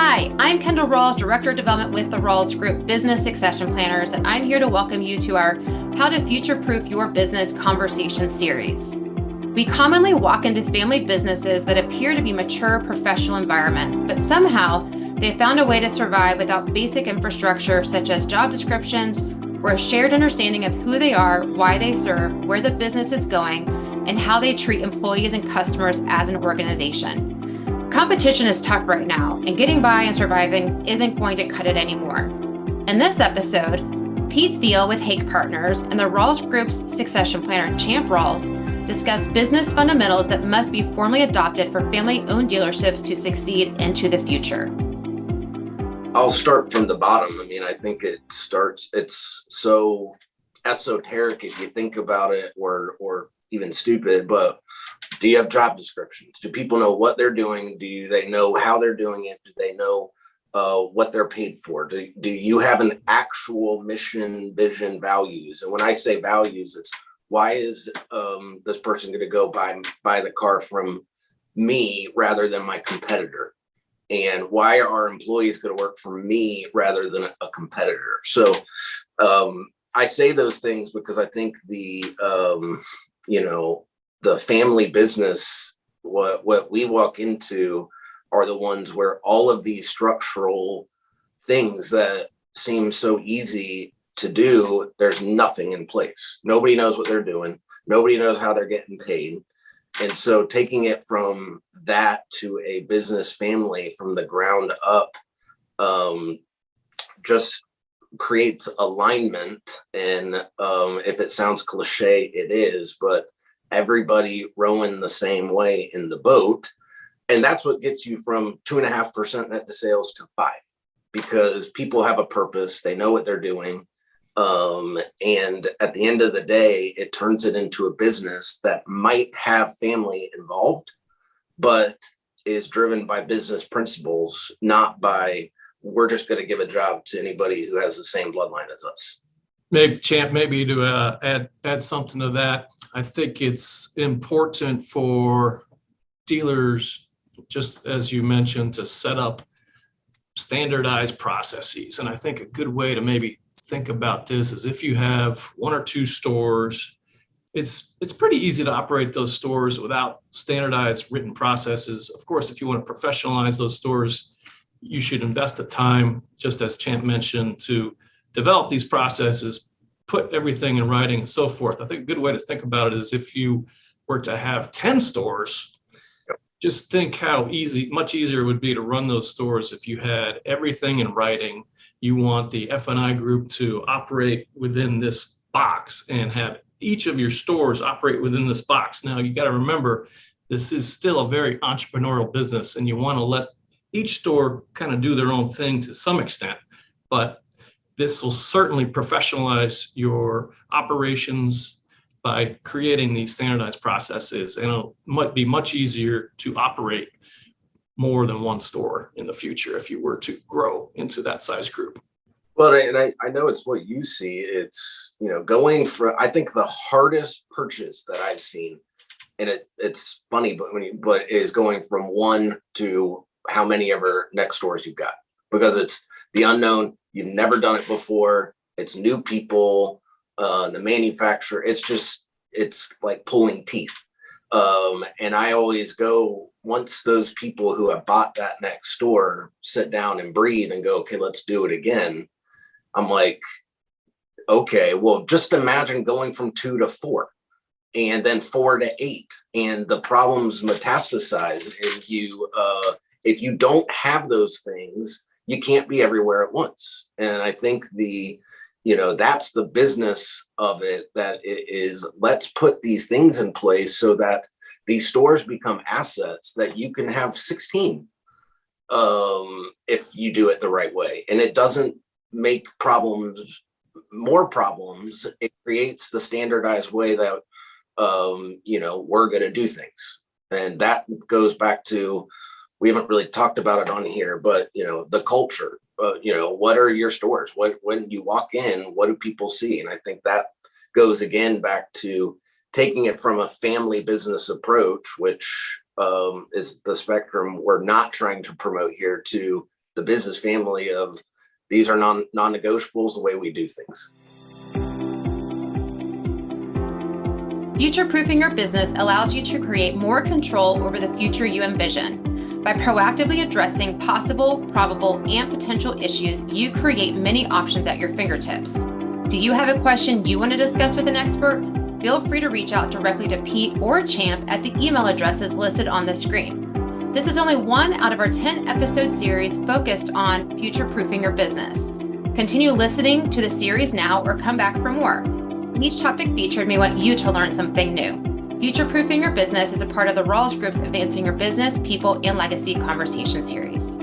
Hi, I'm Kendall Rawls, Director of Development with the Rawls Group Business Succession Planners, and I'm here to welcome you to our How to Future-Proof Your Business Conversation series. We commonly walk into family businesses that appear to be mature professional environments, but somehow they found a way to survive without basic infrastructure such as job descriptions or a shared understanding of who they are, why they serve, where the business is going, and how they treat employees and customers as an organization. Competition is tough right now, and getting by and surviving isn't going to cut it anymore. In this episode, Pete Theil with Haig Partners and the Rawls Group's succession planner, Champ Rawls, discuss business fundamentals that must be formally adopted for family-owned dealerships to succeed into the future. I'll start from the bottom. I think it's so esoteric if you think about it, or even stupid, but do you have job descriptions? Do people know what they're doing? Do they know how they're doing it? Do they know what they're paid for? Do you have an actual mission, vision, values? And when I say values, it's why is this person going to go buy the car from me rather than my competitor? And why are employees going to work for me rather than a competitor? So I say those things because I think the family business, what we walk into are the ones where all of these structural things that seem so easy to do, there's nothing in place. Nobody knows what they're doing. Nobody knows how they're getting paid. And so taking it from that to a business family from the ground up just creates alignment. And if it sounds cliche, it is, but everybody rowing the same way in the boat. And that's what gets you from 2.5% net to sales to 5%, because people have a purpose. They know what they're doing. And at the end of the day, it turns it into a business that might have family involved, but is driven by business principles, not by, we're just going to give a job to anybody who has the same bloodline as us. Maybe Champ, to add something to that. I think it's important for dealers, just as you mentioned, to set up standardized processes. And I think a good way to maybe think about this is if you have 1 or 2 stores, it's pretty easy to operate those stores without standardized written processes. Of course, if you want to professionalize those stores, you should invest the time, just as Champ mentioned, to develop these processes, put everything in writing and so forth. I think a good way to think about it is if you were to have 10 stores, just think how much easier it would be to run those stores if you had everything in writing. You want the F&I group to operate within this box and have each of your stores operate within this box. Now, you got to remember, this is still a very entrepreneurial business, and you want to let each store kind of do their own thing to some extent. But this will certainly professionalize your operations by creating these standardized processes, and it might be much easier to operate more than 1 store in the future if you were to grow into that size group. Well, and I know it's what you see. It's, going for, I think the hardest purchase that I've seen, and it's funny, but is going from 1 to how many ever next stores you've got, because it's the unknown. You've never done it before. It's new people, the manufacturer. It's like pulling teeth. And I always go, once those people who have bought that next store sit down and breathe and go, okay, let's do it again. I'm like, okay, well, just imagine going from 2 to 4 and then 4 to 8, and the problems metastasize. And if you don't have those things, you can't be everywhere at once. And I think that's the business of it, that it is, let's put these things in place so that these stores become assets that you can have 16 if you do it the right way. And it doesn't make more problems. It creates the standardized way that, we're going to do things. And that goes back to, we haven't really talked about it on here, but, the culture, what are your stores? When you walk in, what do people see? And I think that goes again back to taking it from a family business approach, which is the spectrum we're not trying to promote here, to the business family of these are non-negotiables, the way we do things. Future-proofing your business allows you to create more control over the future you envision. By proactively addressing possible, probable, and potential issues, you create many options at your fingertips. Do you have a question you want to discuss with an expert? Feel free to reach out directly to Pete or Champ at the email addresses listed on the screen. This is only one out of our 10-episode series focused on future-proofing your business. Continue listening to the series now or come back for more. Each topic featured may want you to learn something new. Future-proofing your business is a part of the Rawls Group's Advancing Your Business, People, and Legacy Conversation series.